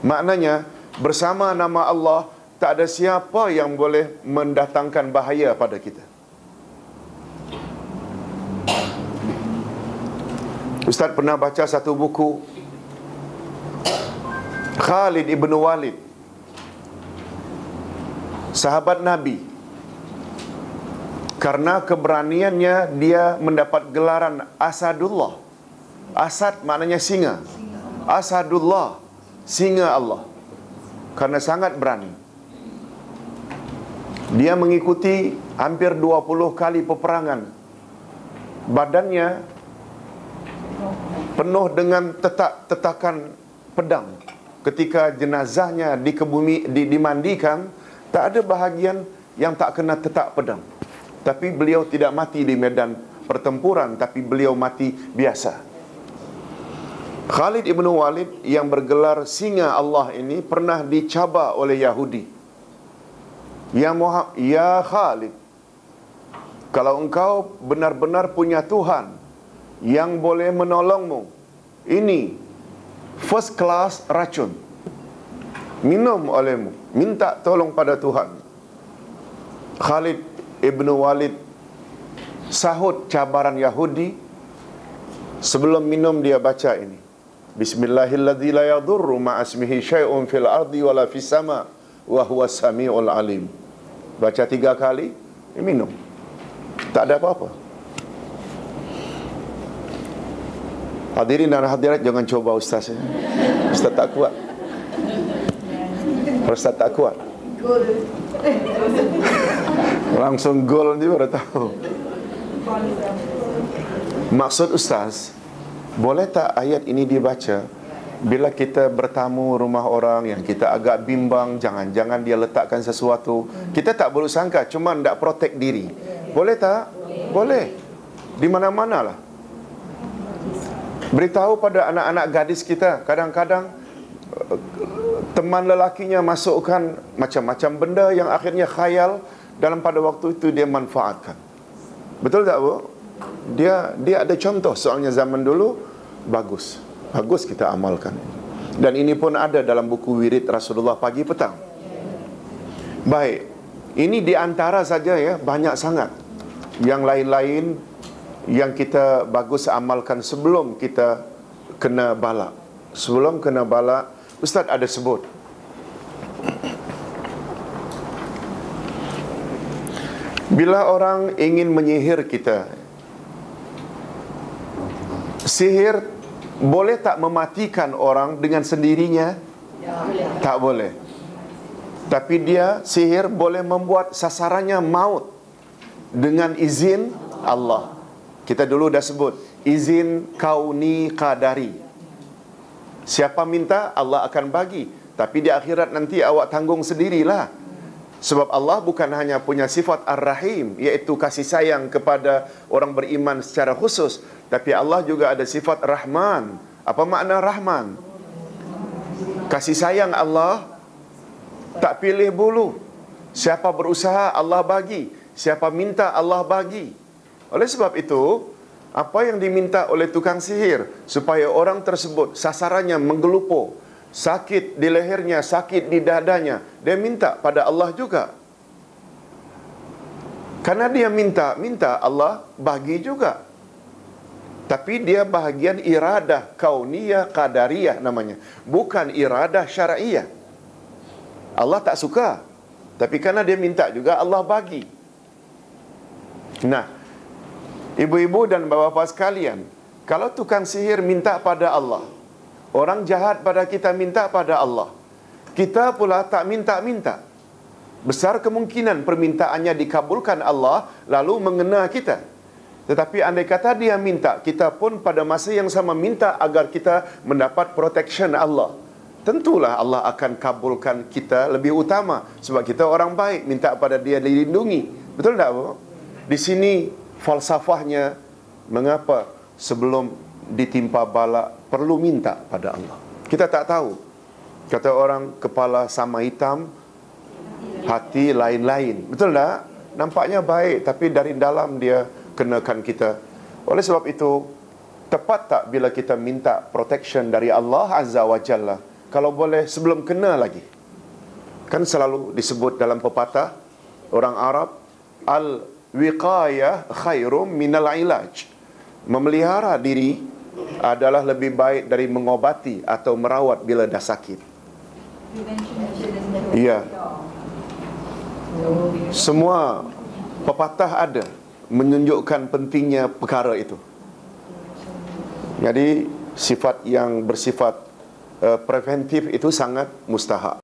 Maknanya, bersama nama Allah, tak ada siapa yang boleh mendatangkan bahaya pada kita. Ustaz pernah baca satu buku Khalid ibn Walid, sahabat Nabi. Karena keberaniannya, dia mendapat gelaran Asadullah. Asad maknanya singa. Asadullah, singa Allah. Karena sangat berani. Dia mengikuti hampir 20 kali peperangan. Badannya penuh dengan tetakan pedang. Ketika jenazahnya dimandikan, tak ada bahagian yang tak kena tetak pedang. Tapi beliau tidak mati di medan pertempuran, tapi beliau mati biasa. Khalid ibn Walid yang bergelar singa Allah ini pernah dicabar oleh Yahudi. Ya Khalid, kalau engkau benar-benar punya Tuhan yang boleh menolongmu, ini first class racun, minum olehmu, minta tolong pada Tuhan. Khalid ibn Walid sahut cabaran Yahudi. Sebelum minum dia baca ini, Bismillahilladzi la yadurru ma'asmihi syai'un fil ardi wala fis sama wa huwas samiul alim. Baca 3 kali, dia minum. Tak ada apa-apa. Hadirin dan hadirat, jangan coba Ustaz. Ustaz tak kuat. Ustaz tak kuat. Langsung gol dia baru tahu. Maksud Ustaz, boleh tak ayat ini dibaca bila kita bertamu rumah orang yang kita agak bimbang, jangan-jangan dia letakkan sesuatu, kita tak boleh sangka, cuma tak protect diri. Boleh tak? Boleh. Di mana-mana lah. Beritahu pada anak-anak gadis kita, kadang-kadang teman lelakinya masukkan macam-macam benda yang akhirnya khayal, dalam pada waktu itu dia manfaatkan. Betul tak, Bu? Dia ada contoh, soalnya zaman dulu bagus kita amalkan. Dan ini pun ada dalam buku wirid Rasulullah pagi petang. Baik, ini di antara saja ya, banyak sangat yang lain-lain yang kita bagus amalkan sebelum kita kena bala. Sebelum kena bala, Ustaz ada sebut bila orang ingin menyihir kita, sihir boleh tak mematikan orang dengan sendirinya? Tak boleh. Tapi dia sihir boleh membuat sasarannya maut dengan izin Allah. Kita dulu dah sebut izin kauni qadari. Siapa minta, Allah akan bagi. Tapi di akhirat nanti awak tanggung sendirilah. Sebab Allah bukan hanya punya sifat Ar-Rahim, iaitu kasih sayang kepada orang beriman secara khusus, tapi Allah juga ada sifat Rahman. Apa makna Rahman? Kasih sayang Allah tak pilih bulu. Siapa berusaha, Allah bagi. Siapa minta, Allah bagi. Oleh sebab itu, apa yang diminta oleh tukang sihir supaya orang tersebut sasarannya menggelupur, sakit di lehernya, sakit di dadanya, dia minta pada Allah juga. Karena dia minta Allah bagi juga. Tapi dia bahagian iradah kauniyah qadariyah namanya, bukan iradah syar'iyah. Allah tak suka, tapi karena dia minta juga, Allah bagi. Nah, ibu-ibu dan bapa-bapa sekalian, kalau tukang sihir minta pada Allah, orang jahat pada kita minta pada Allah, kita pula tak minta-minta, besar kemungkinan permintaannya dikabulkan Allah lalu mengena kita. Tetapi andai kata dia minta, kita pun pada masa yang sama minta agar kita mendapat protection Allah, tentulah Allah akan kabulkan kita lebih utama. Sebab kita orang baik, minta pada dia dilindungi. Betul tak, Bu? Di sini falsafahnya, mengapa sebelum ditimpa bala perlu minta pada Allah. Kita tak tahu. Kata orang, kepala sama hitam, hati lain-lain. Betul tak? Nampaknya baik, tapi dari dalam dia kenakan kita. Oleh sebab itu, tepat tak bila kita minta protection dari Allah Azza wa Jalla kalau boleh sebelum kena lagi. Kan selalu disebut dalam pepatah orang Arab, al-wiqayah khairum minal ilaj. Memelihara diri adalah lebih baik dari mengobati atau merawat bila dah sakit. Ya. Semua pepatah ada menunjukkan pentingnya perkara itu. Jadi sifat yang bersifat preventif itu sangat mustahak.